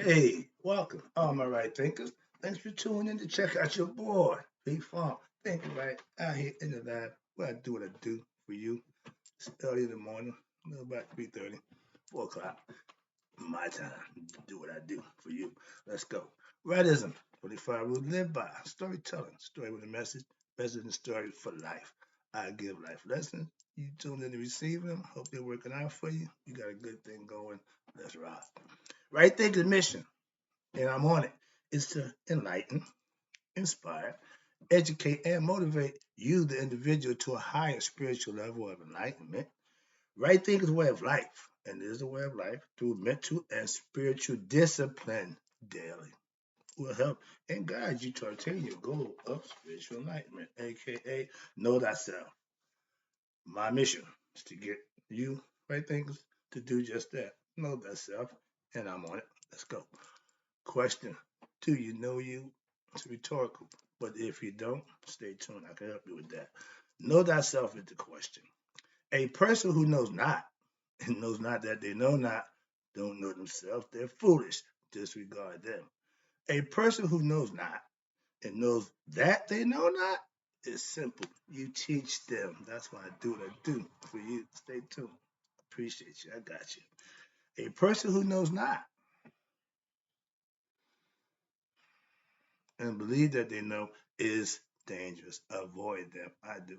Hey, welcome, all my right thinkers. Thanks for tuning in to check out your boy, Big Farm. Thinking right out here in the lab where I do what I do for you. It's early in the morning, about 3:30, 4 o'clock, my time to do what I do for you. Let's go. Rightism, 45 rules to live by. Storytelling, story with a message and story for life. I give life lessons. You tune in to receive them. Hope they're working out for you. You got a good thing going. Let's rock. Right thinking mission, and I'm on it, is to enlighten, inspire, educate, and motivate you, the individual, to a higher spiritual level of enlightenment. Right thinking is a way of life, and it is a way of life through mental and spiritual discipline daily. Will help and guide you to attain your goal of spiritual enlightenment, aka know thyself. My mission is to get you, right thinkers, to do just that. Know thyself, and I'm on it. Let's go. Question: do you know you? It's rhetorical, but if you don't, stay tuned. I can help you with that. Know thyself is the question. A person who knows not and knows not that they know not don't know themselves. They're foolish. Disregard them. A person who knows not and knows that they know not is simple. You teach them. That's why I do what I do for you. Stay tuned. Appreciate you. I got you. A person who knows not and believe that they know is dangerous. Avoid them. I do.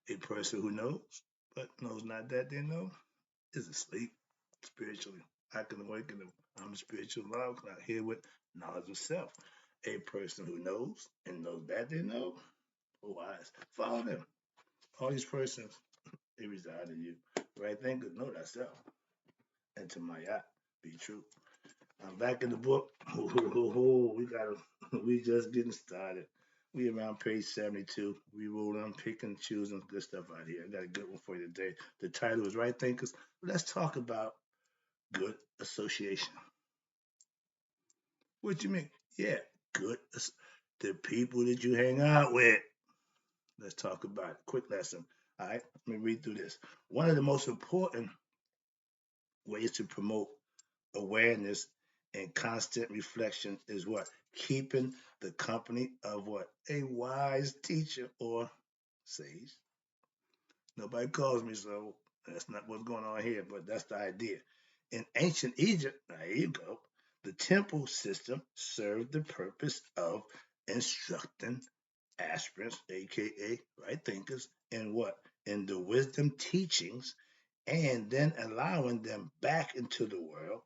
A person who knows but knows not that they know is asleep spiritually. I can awaken them. I'm a spiritual love out here with knowledge of self. A person who knows and knows that they know are wise. Follow them. All these persons, they reside in you. Right thinker, know thyself. And to my yacht, be true. I'm back in the book. We just getting started. We around page 72. We roll on, picking, choosing good stuff out here. I got a good one for you today. The title is Right Thinkers. Let's talk about good association. What you mean? Yeah, good. The people that you hang out with. Let's talk about it. Quick lesson. All right, let me read through this. One of the most important ways to promote awareness and constant reflection is what? Keeping the company of what? A wise teacher or sage. Nobody calls me, so that's not what's going on here, but that's the idea. In ancient Egypt, there you go, the temple system served the purpose of instructing aspirants, aka right thinkers, in what? In the wisdom teachings, and then allowing them back into the world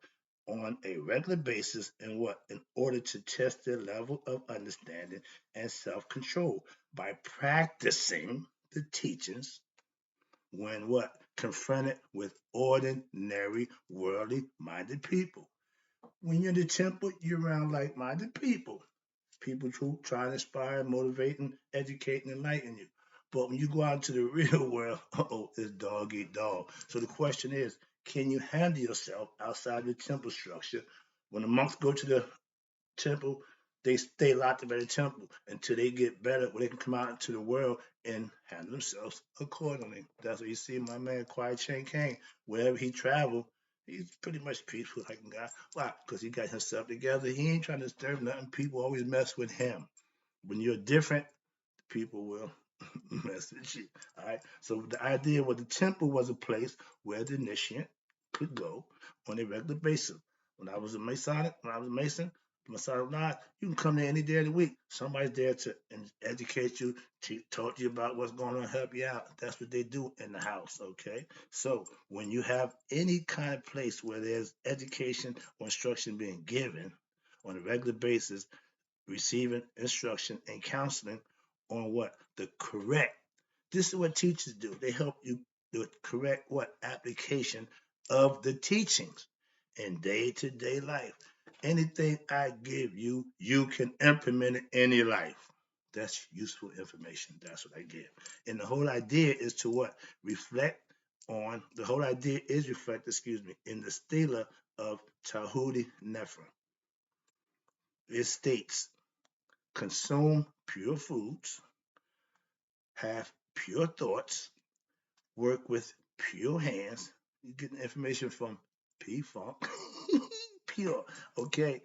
on a regular basis in what? In order to test their level of understanding and self-control by practicing the teachings when what? Confronted with ordinary worldly minded people. When you're in the temple, you're around like minded people. People who try to inspire, motivate, and educate and enlighten you. But when you go out into the real world, it's dog eat dog. So the question is, can you handle yourself outside the temple structure? When the monks go to the temple, they stay locked up at the temple until they get better, where they can come out into the world and handle themselves accordingly. That's what you see my man Kwai Chang Kang. Wherever he traveled, he's pretty much peaceful like a guy. Why? Because he got himself together. He ain't trying to disturb nothing. People always mess with him. When you're different, people will mess with you. All right. So the idea was the temple was a place where the initiate could go on a regular basis. When I was a Mason, Masonic Lodge, you can come there any day of the week. Somebody's there to educate you, to talk to you about what's going on, help you out. That's what they do in the house, okay? So when you have any kind of place where there's education or instruction being given on a regular basis, receiving instruction and counseling on what? The correct. This is what teachers do. They help you the correct what? Application of the teachings in day-to-day life. Anything I give you, you can implement it in your life. That's useful information. That's what I give. And the whole idea is to what? Reflect on, the whole idea is reflect, in the stela of Tahuti Nephra. It states, consume pure foods, have pure thoughts, work with pure hands. You get the information from P Funk. pure. Okay,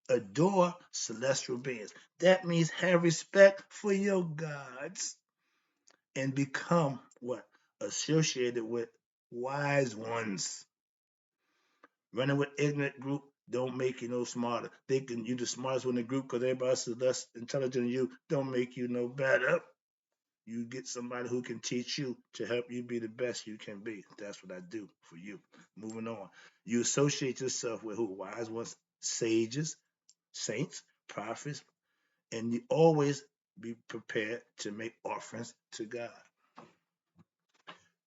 adore celestial beings. That means have respect for your gods and become what? Associated with wise ones. Running with ignorant group don't make you no smarter. Thinking you the smartest one in the group because everybody else is less intelligent than you don't make you no better. You get somebody who can teach you to help you be the best you can be. That's what I do for you. Moving on. You associate yourself with who? Wise ones, sages, saints, prophets, and you always be prepared to make offerings to God.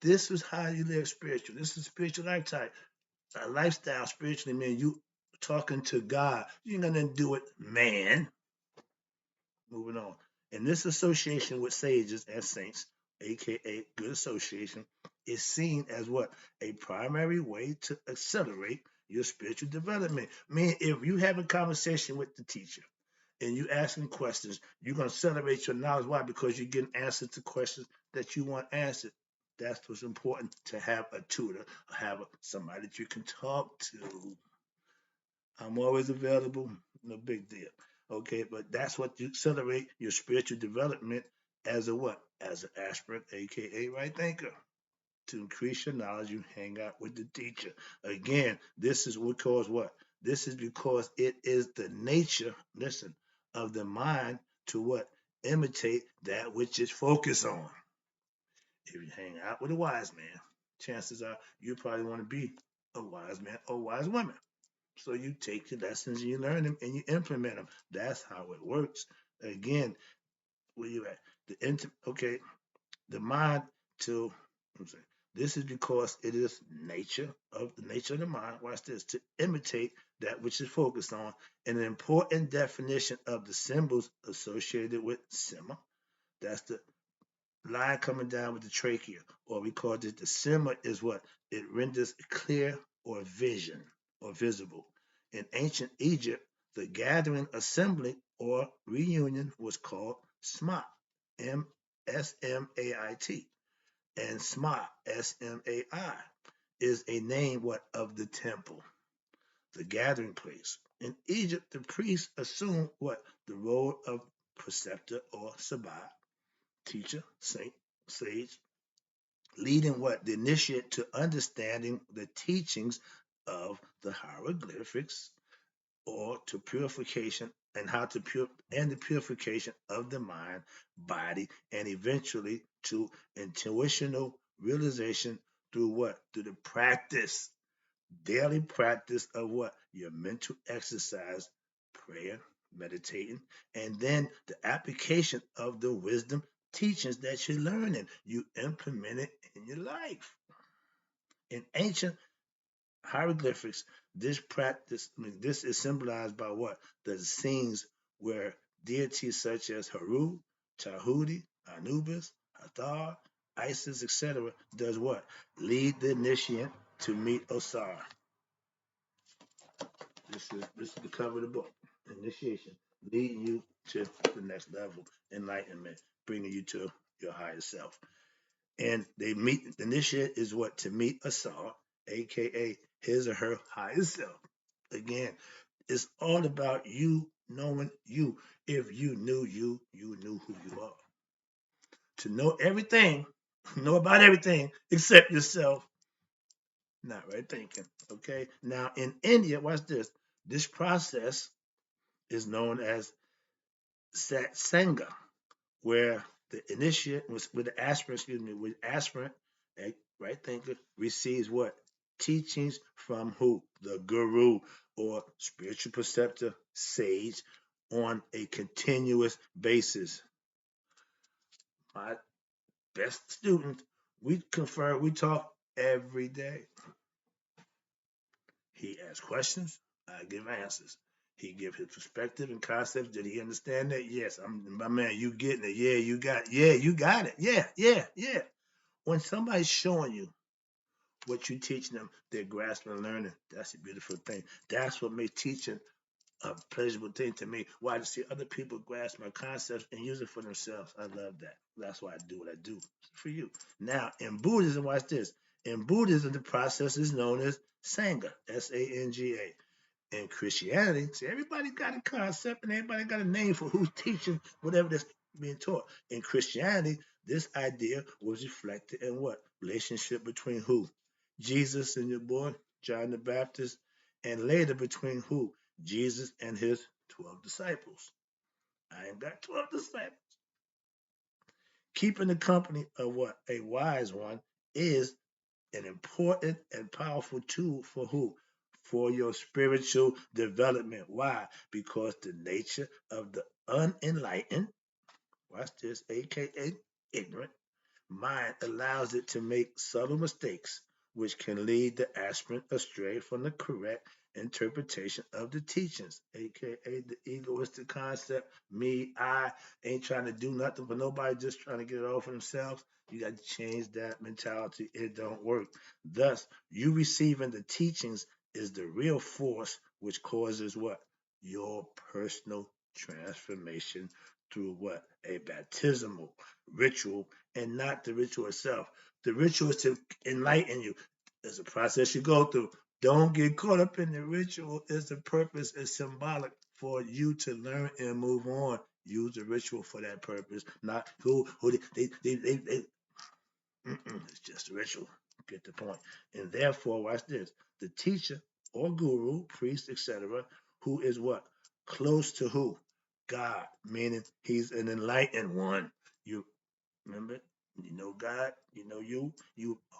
This is how you live spiritual. This is spiritual lifestyle. A lifestyle spiritually means you talking to God. You ain't gonna do it, man. Moving on. In this association with sages and saints, aka good association, is seen as what? A primary way to accelerate your spiritual development. Meaning if you have a conversation with the teacher and you asking questions, you're gonna accelerate your knowledge. Why? Because you're getting answers to questions that you want answered. That's what's important to have a tutor, have somebody that you can talk to. I'm always available. No big deal. Okay, but that's what you accelerate your spiritual development as a what? As an aspirant, aka right thinker. To increase your knowledge, you hang out with the teacher. Again, this is what cause what? This is because it is the nature, listen, of the mind to what? Imitate that which it's focused on. If you hang out with a wise man, chances are you probably want to be a wise man or wise woman. So you take the lessons and you learn them and you implement them. That's how it works. Again, where you at? Okay, the mind to I'm saying, this is because it is nature of the mind. Watch this to imitate that which is focused on. And an important definition of the symbols associated with sima. That's the line coming down with the trachea, or we call it the sima is what? It renders clear or vision or visible. In ancient Egypt, the gathering, assembly, or reunion was called smait, S-M-A-I-T, and smai, S-M-A-I, is a name what of the temple, the gathering place. In Egypt, the priests assumed what the role of preceptor or sabbat, teacher, saint, sage, leading what? The initiate to understanding the teachings of the hieroglyphics or to purification and how to and the purification of the mind, body, and eventually to intuitional realization through what? Through the practice, daily practice of what? Your mental exercise, prayer, meditating, and then the application of the wisdom teachings that you're learning. You implement it in your life. In ancient hieroglyphics, this practice, this is symbolized by what? The scenes where deities such as Haru, Tahuti, Anubis, Hathor, Isis, etc., does what? Lead the initiate to meet Osar. This is the cover of the book. Initiation, leading you to the next level, enlightenment, bringing you to your higher self. And they meet the initiate is what? To meet Asar, aka his or her higher self. Again, it's all about you knowing you. If you knew you, you knew who you are. To know everything, know about everything except yourself, not right thinking. Okay. Now in India, watch this. This process is known as satsanga, where the initiate was with the aspirant, with aspirant, right thinker receives what? Teachings from who? The guru or spiritual preceptor, sage, on a continuous basis. My best student, we confer, we talk every day. He asks questions, I give answers. He give his perspective and concepts. Did he understand that? Yes, I'm my man. You getting it? Yeah, you got. Yeah, you got it. Yeah. When somebody's showing you what you teaching them, they're grasping and learning. That's a beautiful thing. That's what makes teaching a pleasurable thing to me. Why? To see other people grasp my concepts and use it for themselves. I love that. That's why I do what I do for you. Now, in Buddhism, watch this. In Buddhism, the process is known as Sangha, S-A-N-G-A. In Christianity, see, everybody got a concept and everybody got a name for who's teaching whatever that's being taught. In Christianity, this idea was reflected in what? Relationship between who? Jesus and your boy, John the Baptist, and later between who? Jesus and his 12 disciples. I ain't got 12 disciples. Keeping the company of what? A wise one is an important and powerful tool for who? For your spiritual development. Why? Because the nature of the unenlightened, watch this, aka ignorant, mind allows it to make subtle mistakes, which can lead the aspirant astray from the correct interpretation of the teachings, aka the egoistic concept. Me, I ain't trying to do nothing for nobody, just trying to get it all for themselves. You got to change that mentality. It don't work. Thus, you receiving the teachings is the real force which causes what? Your personal transformation through what? A baptismal ritual and not the ritual itself. The ritual is to enlighten you. It's a process you go through. Don't get caught up in the ritual. It's the purpose. It's symbolic for you to learn and move on. Use the ritual for that purpose, not who they it's just a ritual. Get the point. And therefore, watch this. The teacher or guru, priest, etc., who is what? Close to who? God, meaning he's an enlightened one. You remember? You know God, you know you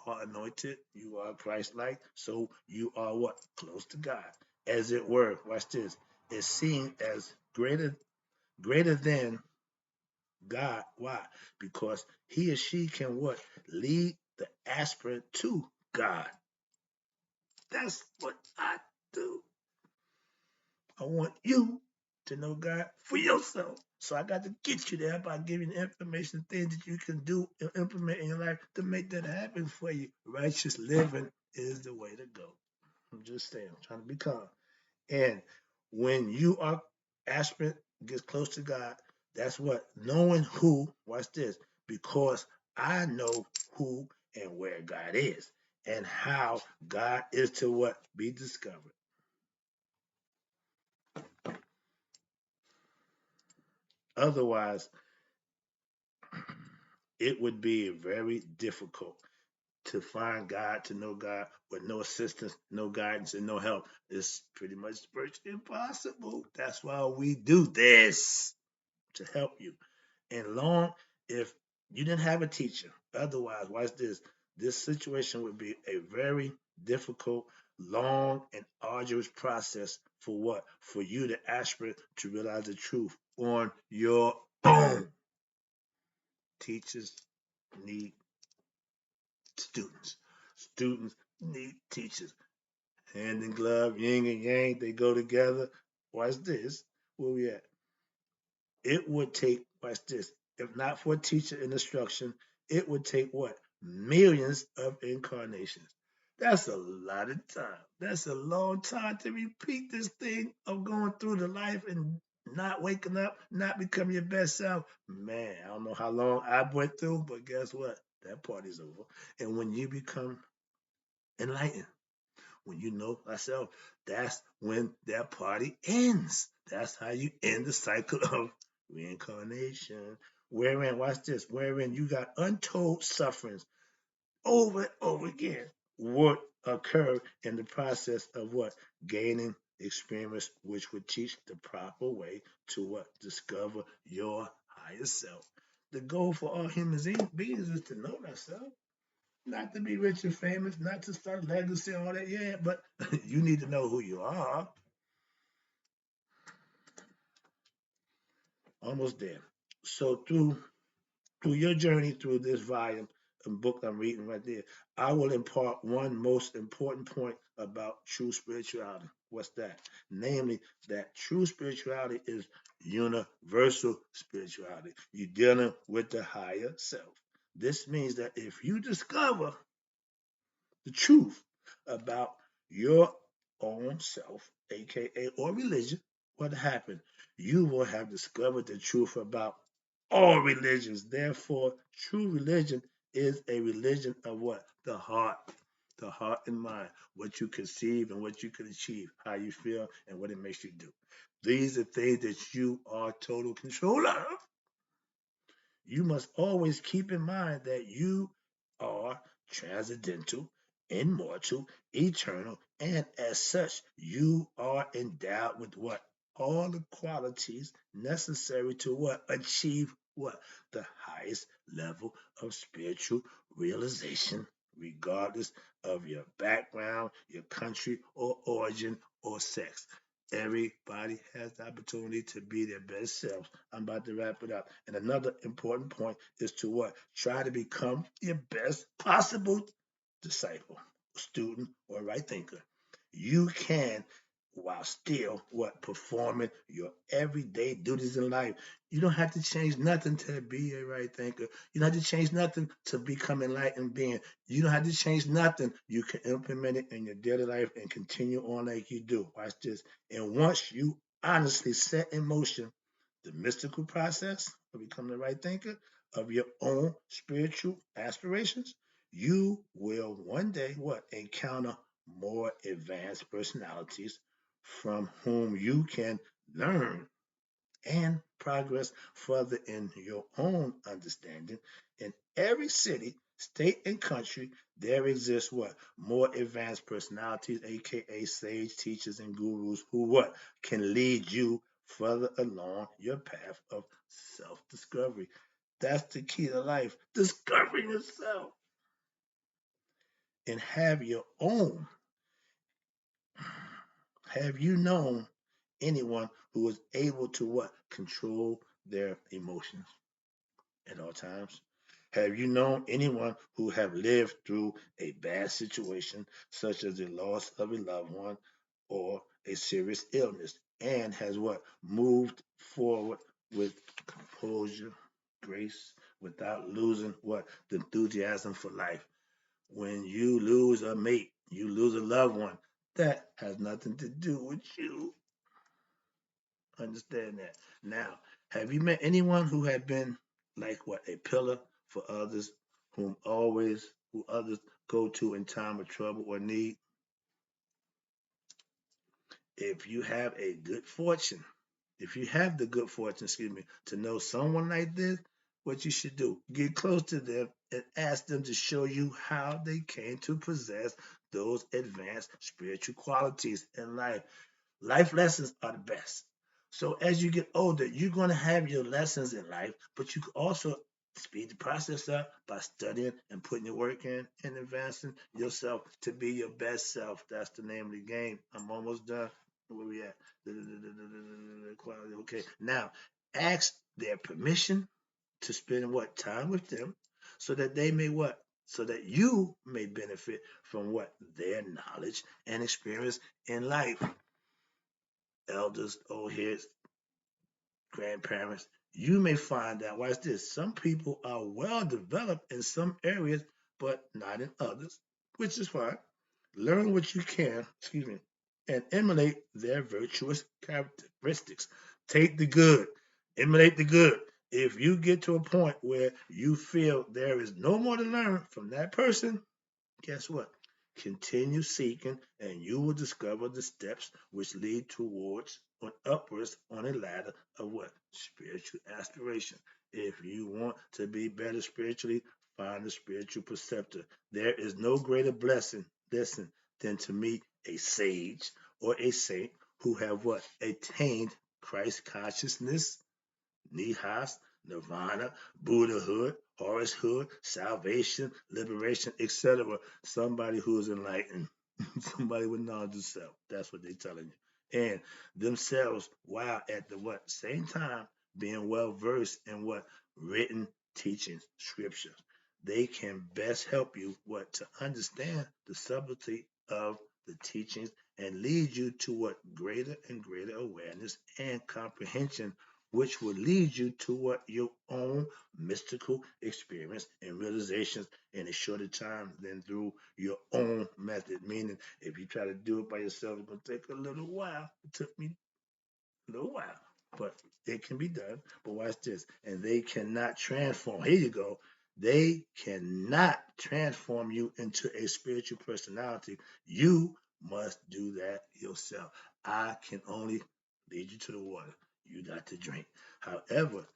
are anointed, you are Christ-like, so you are what? Close to God. As it were, watch this, is seen as greater than God. Why? Because he or she can what? Lead the aspirant to God. That's what I do. I want you to know God for yourself. So I got to get you there by giving you information, things that you can do and implement in your life to make that happen for you. Righteous living is the way to go. I'm just saying, I'm trying to be calm. And when you are aspirant gets close to God, that's what knowing who, watch this, because I know who and where God is and how God is to what? Be discovered. Otherwise, it would be very difficult to find God, to know God with no assistance, no guidance, and no help. It's pretty much virtually impossible. That's why we do this to help you. And long if you didn't have a teacher, otherwise, watch this. This situation would be a very difficult, long, and arduous process for what? For you, the aspirant, to realize the truth on your own. Teachers need students. Students need teachers. Hand in glove, yin and yang, they go together. Watch this. Where we at? It would take, watch this, if not for teacher and instruction, it would take what? Millions of incarnations. That's a lot of time. That's a long time to repeat this thing of going through the life and not waking up, not becoming your best self. Man, I don't know how long I went through, but guess what? That party's over. And when you become enlightened, when you know thyself, that's when that party ends. That's how you end the cycle of reincarnation. Wherein, watch this, wherein you got untold sufferings over and over again would occur in the process of what? Gaining experience, which would teach the proper way to what? Discover your higher self. The goal for all human beings is to know thyself. Not to be rich and famous, not to start a legacy and all that, yeah, but you need to know who you are. Almost there. So through your journey through this volume and book I'm reading right there, I will impart one most important point about true spirituality. What's that? Namely, that true spirituality is universal spirituality. You're dealing with the higher self. This means that if you discover the truth about your own self, aka or religion, what happened? You will have discovered the truth about all religions. Therefore, true religion is a religion of what? The heart. The heart and mind, what you conceive and what you can achieve, how you feel and what it makes you do. These are things that you are total control of. You must always keep in mind that you are transcendental, immortal, eternal, and as such, you are endowed with what? All the qualities necessary to what? Achieve what? The highest level of spiritual realization, regardless of your background, your country, or origin, or sex. Everybody has the opportunity to be their best selves. I'm about to wrap it up. And another important point is to what? Try to become your best possible disciple, student, or right thinker. You can, while still what? Performing your everyday duties in life. You don't have to change nothing to be a right thinker. You don't have to change nothing to become enlightened being. You don't have to change nothing. You can implement it in your daily life and continue on like you do. Watch this. And once you honestly set in motion the mystical process of becoming the right thinker of your own spiritual aspirations, you will one day what? Encounter more advanced personalities from whom you can learn and progress further in your own understanding. In every city, state, and country, there exists what? More advanced personalities, aka sage teachers and gurus, who what? Can lead you further along your path of self-discovery. That's the key to life. Discovering yourself and have your own. Have you known anyone who is able to what? Control their emotions at all times? Have you known anyone who have lived through a bad situation, such as the loss of a loved one or a serious illness, and has what? Moved forward with composure, grace, without losing what? The enthusiasm for life. When you lose a mate, you lose a loved one, that has nothing to do with you. Understand that. Now, have you met anyone who had been like what? A pillar for others, who others go to in time of trouble or need? If you have a good fortune, if you have the good fortune, excuse me, to know someone like this, what you should do, get close to them and ask them to show you how they came to possess those advanced spiritual qualities in life. Life lessons are the best. So as you get older, you're going to have your lessons in life, but you can also speed the process up by studying and putting your work in and advancing yourself to be your best self. That's the name of the game. I'm almost done. Where we at? Quality. Okay. Now, ask their permission to spend what time with them, so that they may what? So that you may benefit from what? Their knowledge and experience in life. Elders, old heads, grandparents, you may find that, watch this, some people are well developed in some areas, but not in others, which is fine. Learn what you can, excuse me, and emulate their virtuous characteristics. Take the good, emulate the good. If you get to a point where you feel there is no more to learn from that person, guess what? Continue seeking, and you will discover the steps which lead towards or upwards on a ladder of what? Spiritual aspiration. If you want to be better spiritually, find a spiritual preceptor. There is no greater blessing, listen, than to meet a sage or a saint who have what? Attained Christ consciousness, Nihas, Nirvana, Buddhahood, Horacehood, salvation, liberation, etc. Somebody who's enlightened, somebody with knowledge of self. That's what they're telling you. And themselves, while at the what? Same time being well versed in what? Written teachings, scriptures. They can best help you what? To understand the subtlety of the teachings and lead you to what? Greater and greater awareness and comprehension, which will lead you to what? Your own mystical experience and realizations in a shorter time than through your own method. Meaning, if you try to do it by yourself, it's going to take a little while. It took me a little while, but it can be done. But watch this. And they cannot transform. Here you go. They cannot transform you into a spiritual personality. You must do that yourself. I can only lead you to the water. You got to drink. However,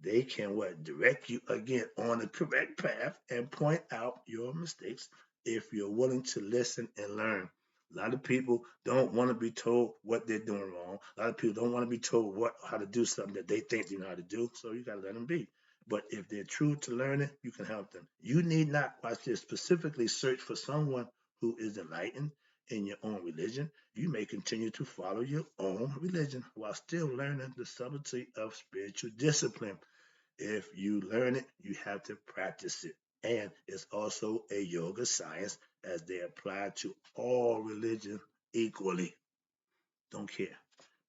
they can what direct you again on the correct path and point out your mistakes if you're willing to listen and learn. A lot of people don't want to be told what they're doing wrong. A lot of people don't want to be told how to do something that they think they know how to do. So you got to let them be. But if they're true to learning, you can help them. You need not, watch this, specifically search for someone who is enlightened in your own religion. You may continue to follow your own religion while still learning the subtlety of spiritual discipline. If you learn it, you have to practice it. And it's also a yoga science as they apply to all religion equally. Don't care.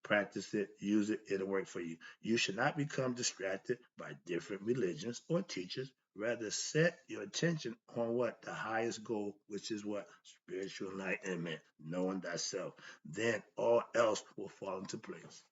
Practice it, use it, it'll work for you. You should not become distracted by different religions or teachers. Rather, set your attention on what? The highest goal, which is what? Spiritual enlightenment, knowing thyself. Then all else will fall into place.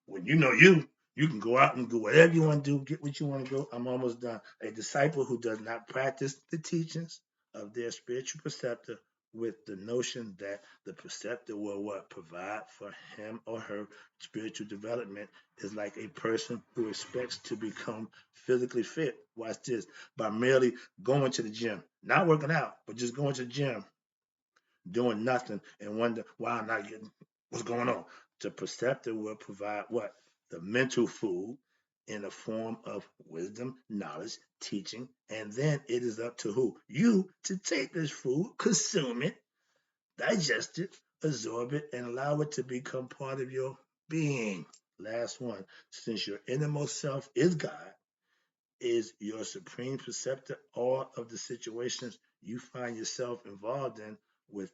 When you know you can go out and do whatever you want to do, get what you want to go. I'm almost done. A disciple who does not practice the teachings of their spiritual preceptor with the notion that the preceptor will what provide for him or her spiritual development is like a person who expects to become physically fit. Watch this, by merely going to the gym, not working out, but just going to the gym doing nothing and wonder why I'm not getting what's going on. The preceptor will provide what? The mental food in the form of wisdom, knowledge, teaching, and then it is up to who? You to take this food, consume it, digest it, absorb it, and allow it to become part of your being. Last one. Since your innermost self is God, is your supreme preceptor, all of the situations you find yourself involved in with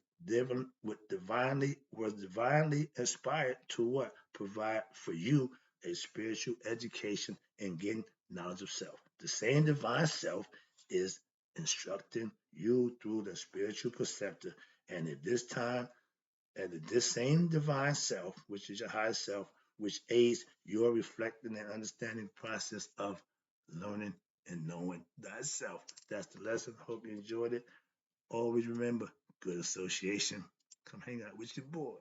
divinely was divinely inspired to what? Provide for you a spiritual education and gain knowledge of self. The same divine self is instructing you through the spiritual preceptor. And at this time, and this same divine self, which is your higher self, which aids your reflecting and understanding process of learning and knowing thyself. That's the lesson. Hope you enjoyed it. Always remember, good association. Come hang out with your boy.